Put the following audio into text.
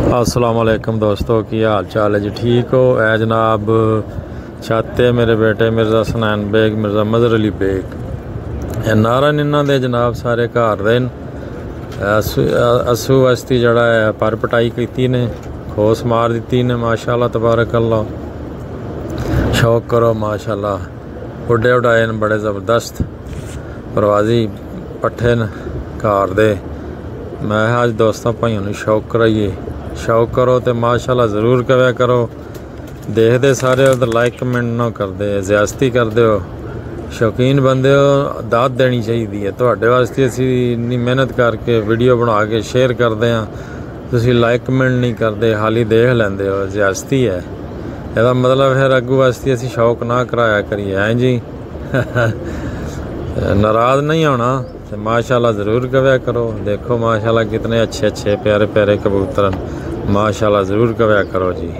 अस्सलाम वालेकुम दोस्तों, की हाल चाल है जी? ठीक हो? ए जनाब छाते मेरे बेटे मिर्ज़ा सनैन बेग, मिर्ज़ा मज़हर अली बेग नारन इन्हों दे जनाब सारे घर दे असू वस्ती जड़ा है पर पटाई की ने, खोस मार दी ने माशाअल्लाह तबारक अल्लाह। शौक करो माशाअल्लाह, उड्डे उड़ाए न बड़े ज़बरदस्त परवाजी पट्ठे न घर दे। मैं अज दोस्तों भाइयों ने शौक कराइए, शौक करो तो माशाअल्लाह ज़रूर करा करो। देखते सारे हो तो लाइक कमेंट ना करते, ज़्यादती करते हो, शौकीन बंदे हो, दाद देनी चाहिए थोड़े वास्ते। असी इन्नी मेहनत करके वीडियो बना के शेयर करते हैं, तुसी लाइक कमेंट नहीं करते, हाली देख लेंदे हो, ज़्यादती है। यदा मतलब फिर अगू वास्ते असी शौक ना कराया करिए, हैं जी। नाराज़ नहीं होना तो माशाअल्लाह ज़रूर करा करो। देखो माशाअल्लाह कितने अच्छे अच्छे प्यारे प्यारे कबूतर, माशाअल्लाह ज़रूर करा करो जी।